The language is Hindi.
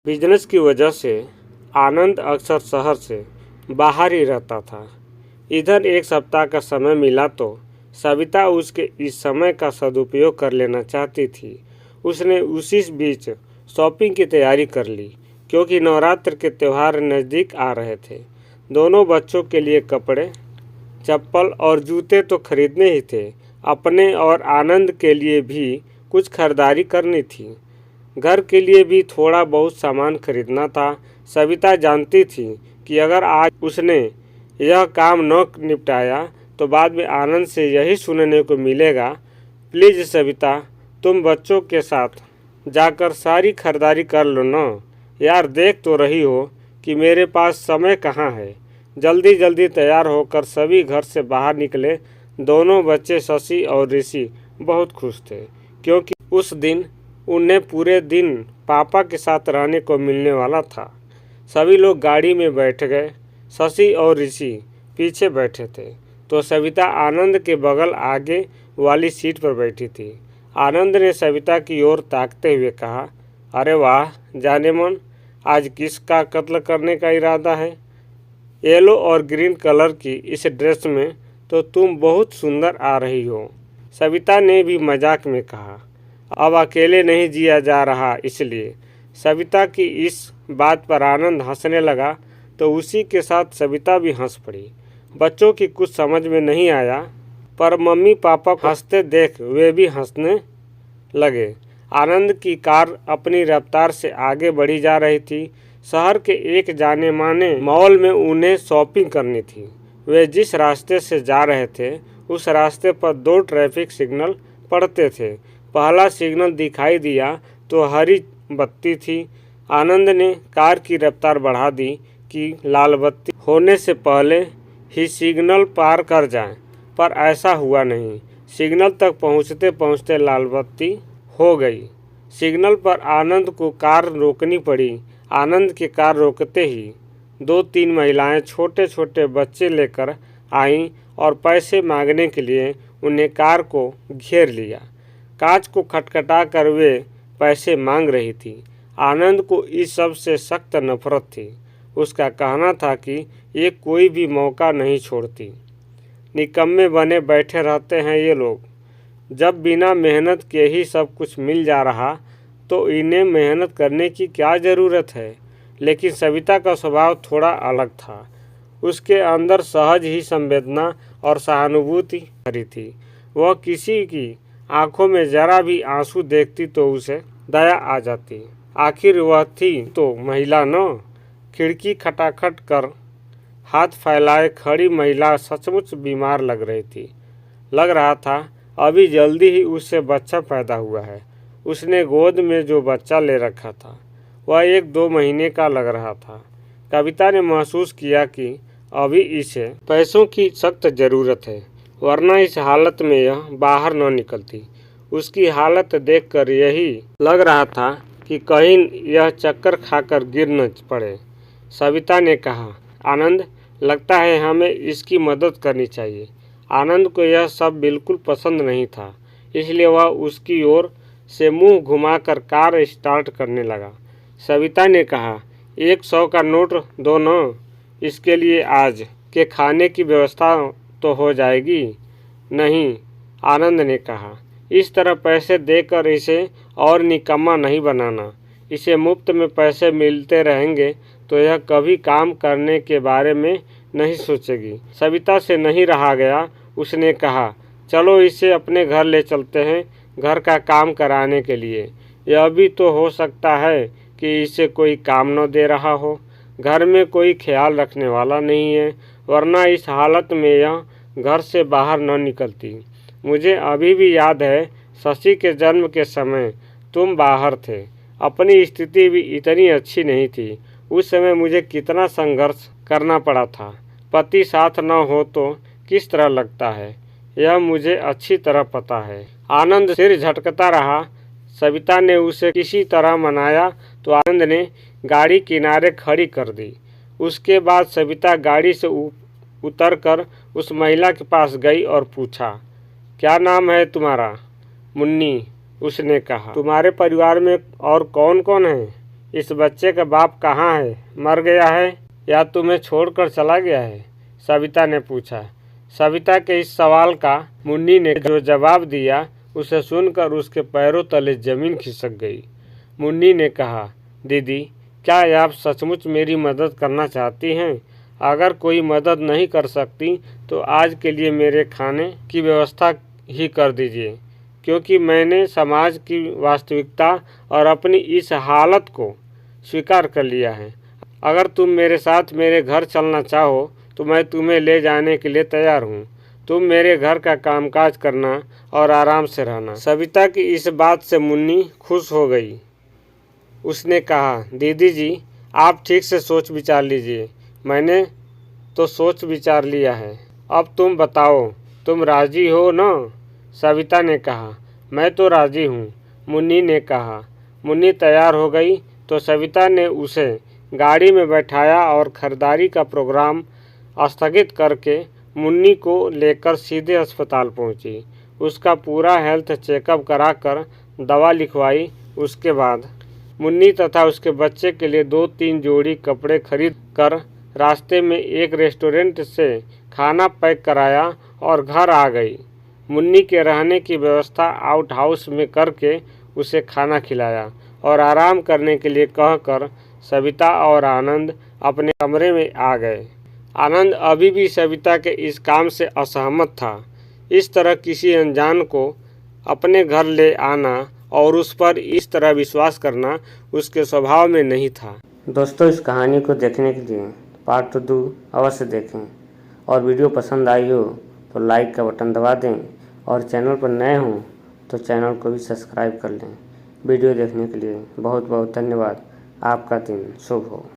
बिजनेस की वजह से आनंद अक्सर शहर से बाहर ही रहता था। इधर एक सप्ताह का समय मिला तो सविता उसके इस समय का सदुपयोग कर लेना चाहती थी। उसने उसी बीच शॉपिंग की तैयारी कर ली, क्योंकि नवरात्र के त्यौहार नज़दीक आ रहे थे। दोनों बच्चों के लिए कपड़े, चप्पल और जूते तो खरीदने ही थे। अपने और आनंद के लिए भी कुछ खरीदारी करनी थी। घर के लिए भी थोड़ा बहुत सामान खरीदना था। सविता जानती थी कि अगर आज उसने यह काम न निपटाया तो बाद में आनंद से यही सुनने को मिलेगा, प्लीज़ सविता, तुम बच्चों के साथ जाकर सारी खरीदारी कर लो ना। यार, देख तो रही हो कि मेरे पास समय कहाँ है। जल्दी जल्दी तैयार होकर सभी घर से बाहर निकले। दोनों बच्चे शशि और ऋषि बहुत खुश थे, क्योंकि उस दिन उन्हें पूरे दिन पापा के साथ रहने को मिलने वाला था। सभी लोग गाड़ी में बैठ गए। शशि और ऋषि पीछे बैठे थे तो सविता आनंद के बगल आगे वाली सीट पर बैठी थी। आनंद ने सविता की ओर ताकते हुए कहा, अरे वाह जाने मन, आज किसका कत्ल करने का इरादा है? येलो और ग्रीन कलर की इस ड्रेस में तो तुम बहुत सुंदर आ रही हो। सविता ने भी मजाक में कहा। अब अकेले नहीं जिया जा रहा, इसलिए। सविता की इस बात पर आनंद हंसने लगा तो उसी के साथ सविता भी हंस पड़ी। बच्चों की कुछ समझ में नहीं आया, पर मम्मी पापा को हंसते देख वे भी हंसने लगे। आनंद की कार अपनी रफ्तार से आगे बढ़ी जा रही थी। शहर के एक जाने माने मॉल में उन्हें शॉपिंग करनी थी। वे जिस रास्ते से जा रहे थे उस रास्ते पर 2 ट्रैफिक सिग्नल पड़ते थे। पहला सिग्नल दिखाई दिया तो हरी बत्ती थी। आनंद ने कार की रफ्तार बढ़ा दी कि लाल बत्ती होने से पहले ही सिग्नल पार कर जाएं, पर ऐसा हुआ नहीं। सिग्नल तक पहुंचते पहुंचते लाल बत्ती हो गई। सिग्नल पर आनंद को कार रोकनी पड़ी। आनंद की कार रोकते ही 2-3 महिलाएं छोटे छोटे बच्चे लेकर आईं और पैसे मांगने के लिए उन्हें कार को घेर लिया। कांच को खटखटा कर वे पैसे मांग रही थी। आनंद को इस सब से सख्त नफरत थी। उसका कहना था कि ये कोई भी मौका नहीं छोड़ती। निकम्मे बने बैठे रहते हैं ये लोग। जब बिना मेहनत के ही सब कुछ मिल जा रहा तो इन्हें मेहनत करने की क्या ज़रूरत है। लेकिन सविता का स्वभाव थोड़ा अलग था। उसके अंदर सहज ही संवेदना और सहानुभूति भरी थी। वह किसी की आंखों में जरा भी आंसू देखती तो उसे दया आ जाती। आखिर वह थी तो महिला न। खिड़की खटाखट कर हाथ फैलाए खड़ी महिला सचमुच बीमार लग रही थी। लग रहा था अभी जल्दी ही उससे बच्चा पैदा हुआ है। उसने गोद में जो बच्चा ले रखा था वह 1-2 महीने का लग रहा था। कविता ने महसूस किया कि अभी इसे पैसों की सख्त ज़रूरत है, वरना इस हालत में यह बाहर न निकलती। उसकी हालत देखकर यही लग रहा था कि कहीं यह चक्कर खाकर गिर न पड़े। सविता ने कहा, आनंद, लगता है हमें इसकी मदद करनी चाहिए। आनंद को यह सब बिल्कुल पसंद नहीं था, इसलिए वह उसकी ओर से मुंह घुमाकर कार स्टार्ट करने लगा। सविता ने कहा, 100 का नोट दो न, इसके लिए आज के खाने की व्यवस्था तो हो जाएगी। नहीं, आनंद ने कहा, इस तरह पैसे देकर इसे और निकम्मा नहीं बनाना। इसे मुफ्त में पैसे मिलते रहेंगे तो यह कभी काम करने के बारे में नहीं सोचेगी। सविता से नहीं रहा गया। उसने कहा, चलो इसे अपने घर ले चलते हैं, घर का काम कराने के लिए। यह भी तो हो सकता है कि इसे कोई काम न दे रहा हो। घर में कोई ख्याल रखने वाला नहीं है, वरना इस हालत में यह घर से बाहर न निकलती। मुझे अभी भी याद है, शशि के जन्म के समय तुम बाहर थे। अपनी स्थिति भी इतनी अच्छी नहीं थी। उस समय मुझे कितना संघर्ष करना पड़ा था। पति साथ न हो तो किस तरह लगता है, यह मुझे अच्छी तरह पता है। आनंद सिर झटकता रहा। सविता ने उसे किसी तरह मनाया तो आनंद ने गाड़ी किनारे खड़ी कर दी। उसके बाद सविता गाड़ी से उतरकर उस महिला के पास गई और पूछा, क्या नाम है तुम्हारा? मुन्नी, उसने कहा। तुम्हारे परिवार में और कौन कौन है? इस बच्चे का बाप कहाँ है? मर गया है या तुम्हें छोड़कर चला गया है? सविता ने पूछा। सविता के इस सवाल का मुन्नी ने जो जवाब दिया उसे सुनकर उसके पैरों तले जमीन खिसक गई। मुन्नी ने कहा, दीदी, क्या आप सचमुच मेरी मदद करना चाहती हैं? अगर कोई मदद नहीं कर सकती तो आज के लिए मेरे खाने की व्यवस्था ही कर दीजिए, क्योंकि मैंने समाज की वास्तविकता और अपनी इस हालत को स्वीकार कर लिया है। अगर तुम मेरे साथ मेरे घर चलना चाहो तो मैं तुम्हें ले जाने के लिए तैयार हूँ। तुम मेरे घर का कामकाज करना और आराम से रहना। सविता की इस बात से मुन्नी खुश हो गई। उसने कहा, दीदी जी, आप ठीक से सोच विचार लीजिए। मैंने तो सोच विचार लिया है। अब तुम बताओ, तुम राजी हो ना? सविता ने कहा, मैं तो राजी हूँ। मुन्नी ने कहा। मुन्नी तैयार हो गई तो सविता ने उसे गाड़ी में बैठाया और खरीदारी का प्रोग्राम स्थगित करके मुन्नी को लेकर सीधे अस्पताल पहुंची। उसका पूरा हेल्थ चेकअप कराकर दवा लिखवाई। उसके बाद मुन्नी तथा उसके बच्चे के लिए 2-3 जोड़ी कपड़े खरीद कर रास्ते में एक रेस्टोरेंट से खाना पैक कराया और घर आ गई। मुन्नी के रहने की व्यवस्था आउट हाउस में करके उसे खाना खिलाया और आराम करने के लिए कहकर सविता और आनंद अपने कमरे में आ गए। आनंद अभी भी सविता के इस काम से असहमत था। इस तरह किसी अनजान को अपने घर ले आना और उस पर इस तरह विश्वास करना उसके स्वभाव में नहीं था। दोस्तों, इस कहानी को देखने के लिए पार्ट 2 अवश्य देखें और वीडियो पसंद आई हो तो लाइक का बटन दबा दें और चैनल पर नए हों तो चैनल को भी सब्सक्राइब कर लें। वीडियो देखने के लिए बहुत बहुत धन्यवाद। आपका दिन शुभ हो।